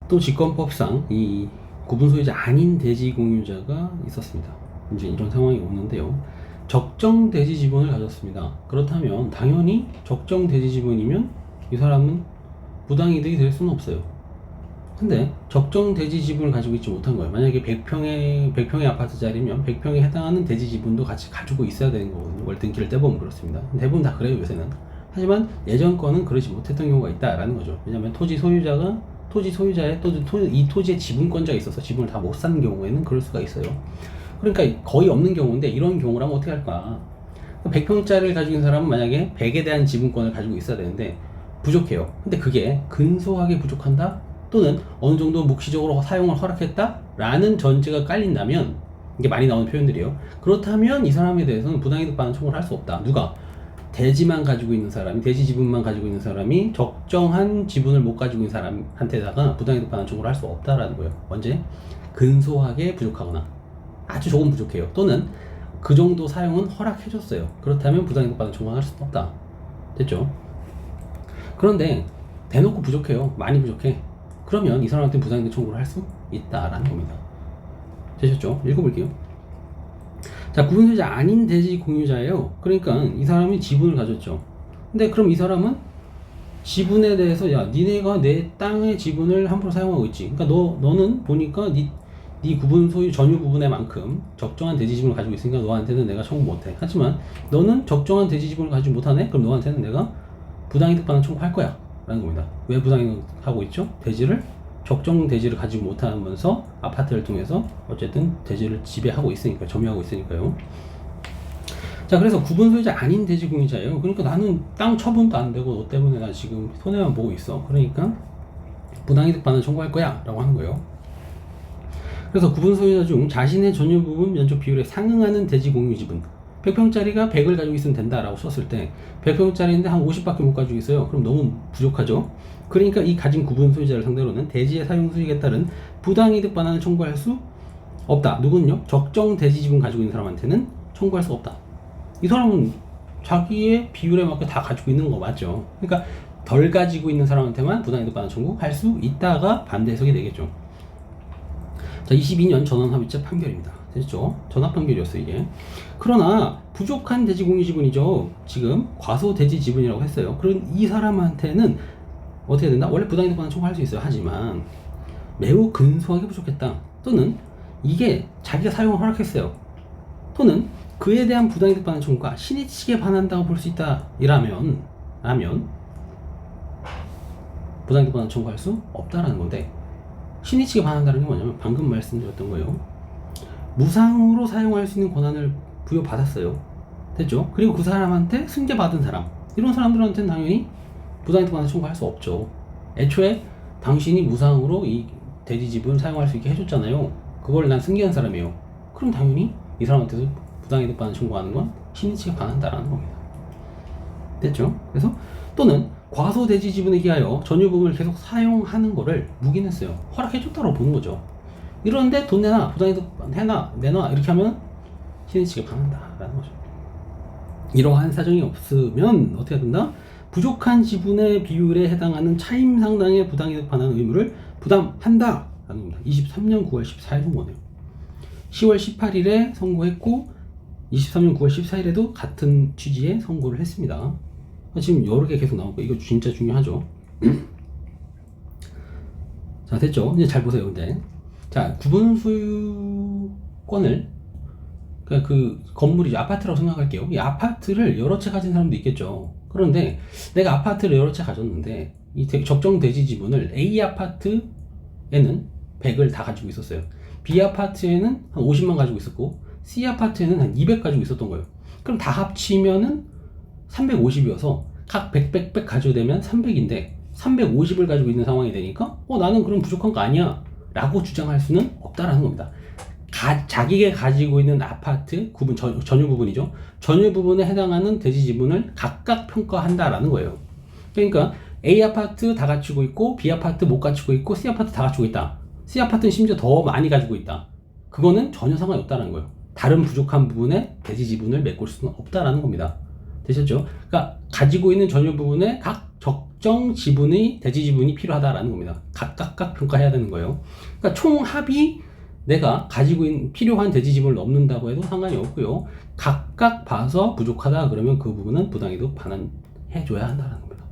또 직권법상 이 구분 소유자 아닌 대지 공유자가 있었습니다. 이제 이런 상황이 오는데요. 적정 대지 지분을 가졌습니다. 그렇다면 당연히 적정 대지 지분이면 이 사람은 부당이득이 될 수는 없어요. 근데 적정 대지 지분을 가지고 있지 못한 거예요. 만약에 100평의 아파트짜리면 100평에 해당하는 대지 지분도 같이 가지고 있어야 되는 거거든요. 월등기를 떼보면 그렇습니다. 대부분 다 그래요, 요새는. 하지만 예전 거는 그러지 못했던 경우가 있다라는 거죠. 왜냐면 토지 소유자의 이 토지의 지분권자가 있어서 지분을 다 못 사는 경우에는 그럴 수가 있어요. 그러니까 거의 없는 경우인데 이런 경우라면 어떻게 할까? 100평짜리를 가지고 있는 사람은 만약에 100에 대한 지분권을 가지고 있어야 되는데 부족해요. 근데 그게 근소하게 부족한다? 또는 어느 정도 묵시적으로 사용을 허락했다? 라는 전제가 깔린다면, 이게 많이 나오는 표현들이에요. 그렇다면 이 사람에 대해서는 부당이득 반환 청구를 할 수 없다. 누가? 대지만 가지고 있는 사람이, 대지 지분만 가지고 있는 사람이 적정한 지분을 못 가지고 있는 사람한테다가 부당이득 반환 청구를 할 수 없다라는 거예요. 언제? 근소하게 부족하거나 아주 조금 부족해요. 또는 그 정도 사용은 허락해줬어요. 그렇다면 부당이득 반환 청구를 할 수 없다. 됐죠? 그런데 대놓고 부족해요. 많이 부족해. 그러면 이 사람한테 부당이득 청구를 할 수 있다라는 겁니다. 되셨죠? 읽어볼게요. 자, 구분소유자 아닌 대지 공유자예요. 그러니까 이 사람이 지분을 가졌죠. 근데 그럼 이 사람은 지분에 대해서, 야, 니네가 내 땅의 지분을 함부로 사용하고 있지. 그러니까 너는 보니까 네 구분 소유 전유 부분의 만큼 적정한 대지 지분을 가지고 있으니까 너한테는 내가 청구 못해. 하지만 너는 적정한 대지 지분을 가지고 못하네? 그럼 너한테는 내가 부당이득 반환 청구할 거야 라는 겁니다. 왜 부당이득 하고 있죠? 적정 대지를 가지고 못하면서 아파트를 통해서 어쨌든 대지를 지배하고 있으니까, 점유하고 있으니까요. 자, 그래서 구분 소유자 아닌 대지 공유자예요. 그러니까 나는 땅 처분도 안 되고 너 때문에 나 지금 손해만 보고 있어. 그러니까 부당이득 반환 청구할 거야 라고 하는 거예요. 그래서 구분 소유자 중 자신의 전유 부분 면적 비율에 상응하는 대지 공유 지분, 100평짜리가 100을 가지고 있으면 된다라고 썼을 때 100평짜리인데 한 50밖에 못 가지고 있어요. 그럼 너무 부족하죠. 그러니까 이 가진 구분 소유자를 상대로는 대지의 사용 수익에 따른 부당이득 반환을 청구할 수 없다. 누군요? 적정 대지 지분 가지고 있는 사람한테는 청구할 수 없다. 이 사람은 자기의 비율에 맞게 다 가지고 있는 거 맞죠? 그러니까 덜 가지고 있는 사람한테만 부당이득 반환 청구할 수 있다가 반대 해석이 되겠죠. 자, 22년 전원합의체 판결입니다. 됐죠? 전합 판결이었어요, 이게. 그러나 부족한 대지 공유 지분이죠. 지금 과소 대지 지분이라고 했어요. 그럼 이 사람한테는 어떻게 된다? 원래 부당이득 반환 청구할 수 있어요. 하지만 매우 근소하게 부족했다. 또는 이게 자기가 사용을 허락했어요. 또는 그에 대한 부당이득 반환 청구가 신의 측에 반한다고 볼 수 있다. 라면 부당이득 반환 청구할 수 없다라는 건데, 신의 측에 반한다는 게 뭐냐면 방금 말씀드렸던 거예요. 무상으로 사용할 수 있는 권한을 부여받았어요. 됐죠? 그리고 그 사람한테 승계받은 사람, 이런 사람들한테는 당연히 부당이득 반환 청구할 수 없죠. 애초에 당신이 무상으로 이 대지 지분을 사용할 수 있게 해줬잖아요. 그걸 난 승계한 사람이에요. 그럼 당연히 이 사람한테도 부당이득 반환 청구하는 건 신의 측에 반한다라는 겁니다. 됐죠? 그래서 또는 과소 대지 지분에 기하여 전유 부분을 계속 사용하는 거를 묵인했어요. 허락해줬다고 보는 거죠. 이러는데 돈 내놔, 부당이득 내놔 이렇게 하면 신의 측에 반한다라는 거죠. 이러한 사정이 없으면 어떻게 된다? 부족한 지분의 비율에 해당하는 차임 상당의 부당이득 반환 의무를 부담한다 라는 겁니다. 23년 9월 14일 선고네요. 10월 18일에 선고했고 23년 9월 14일에도 같은 취지의 선고를 했습니다. 지금 여러 개 계속 나오고 이거 진짜 중요하죠. 자, 됐죠? 이제 잘 보세요. 근데 자, 구분 소유권을, 그러니까 그 건물이 아파트라고 생각할게요. 이 아파트를 여러 채 가진 사람도 있겠죠. 그런데 내가 아파트를 여러 채 가졌는데 이 적정 대지 지분을 A 아파트에는 100을 다 가지고 있었어요. B 아파트에는 한 50만 가지고 있었고 C 아파트에는 한 200 가지고 있었던 거예요. 그럼 다 합치면은 350이어서 각 100 가지고 되면 300인데 350을 가지고 있는 상황이 되니까 나는 그럼 부족한 거 아니야 라고 주장할 수는 없다라는 겁니다. 자기가 가지고 있는 아파트 전유 부분이죠. 전유 부분에 해당하는 대지 지분을 각각 평가한다라는 거예요. 그러니까 A 아파트 다 갖추고 있고 B 아파트 못 갖추고 있고 C 아파트 다 갖추고 있다. C 아파트는 심지어 더 많이 가지고 있다. 그거는 전혀 상관이 없다는 거예요. 다른 부족한 부분에 대지 지분을 메꿀 수는 없다라는 겁니다. 되셨죠? 그러니까 가지고 있는 전유 부분에 각 적정 지분의 대지 지분이 필요하다라는 겁니다. 각각 평가해야 되는 거예요. 그러니까 총 합이 내가 가지고 있는 필요한 대지 지분을 넘는다고 해도 상관이 없고요. 각각 봐서 부족하다 그러면 그 부분은 부당이득 반환해줘야 한다는 겁니다.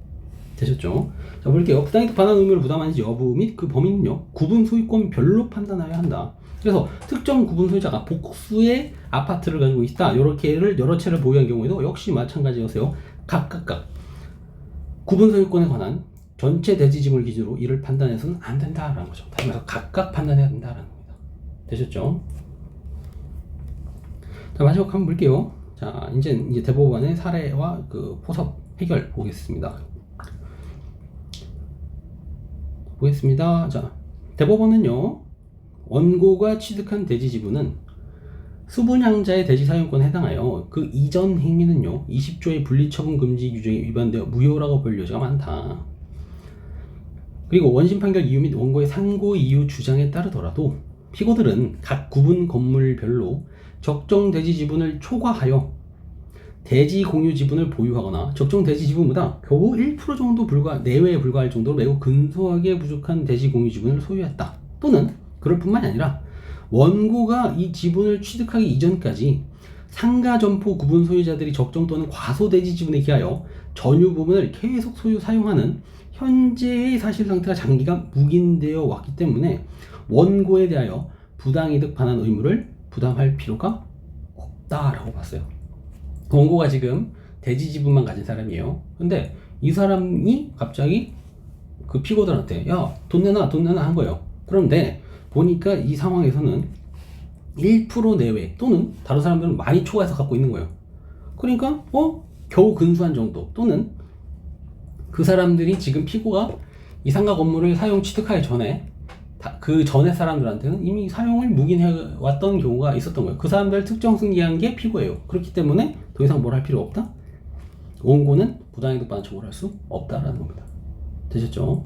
되셨죠? 자, 볼게요. 부당이득 반환 의무를 부담하는지 여부 및 그 범위는요, 구분 소유권별로 판단하여야 한다. 그래서 특정 구분 소유자가 복수의 아파트를 가지고 있다. 이렇게를 여러 채를 보유한 경우에도 역시 마찬가지여서요. 각각 구분 소유권에 관한 전체 대지 지분을 기준으로 이를 판단해서는 안 된다라는 거죠. 다시 말해서 각각 판단해야 된다라는 겁니다. 되셨죠? 자, 마지막 한번 볼게요. 자, 이제 대법원의 사례와 그 포섭 해결 보겠습니다. 자, 대법원은요, 원고가 취득한 대지 지분은 수분양자의 대지 사용권에 해당하여 그 이전 행위는요, 20조의 분리처분 금지 규정에 위반되어 무효라고 볼 여지가 많다. 그리고 원심 판결 이유 및 원고의 상고 이유 주장에 따르더라도 피고들은 각 구분 건물별로 적정 대지 지분을 초과하여 대지 공유 지분을 보유하거나 적정 대지 지분보다 겨우 1% 정도 내외에 불과할 정도로 매우 근소하게 부족한 대지 공유 지분을 소유했다. 또는 그럴 뿐만이 아니라 원고가 이 지분을 취득하기 이전까지 상가 점포 구분 소유자들이 적정 또는 과소 대지 지분에 기하여 전유 부분을 계속 사용하는 현재의 사실 상태가 장기간 묵인되어 왔기 때문에 원고에 대하여 부당이득 반환 의무를 부담할 필요가 없다라고 봤어요. 원고가 지금 대지 지분만 가진 사람이에요. 근데 이 사람이 갑자기 그 피고들한테 야, 돈 내놔 한 거예요. 그런데 보니까 이 상황에서는 1% 내외 또는 다른 사람들은 많이 초과해서 갖고 있는 거예요. 그러니까 겨우 근소한 정도 또는 그 사람들이 지금 피고가 이 상가 건물을 사용 취득하기 전에 그 전에 사람들한테는 이미 사용을 묵인해 왔던 경우가 있었던 거예요. 그 사람들 특정 승계한 게 피고예요. 그렇기 때문에 더 이상 뭘 할 필요 없다. 원고는 부당이득 반환 청구를 할 수 없다라는 겁니다. 되셨죠?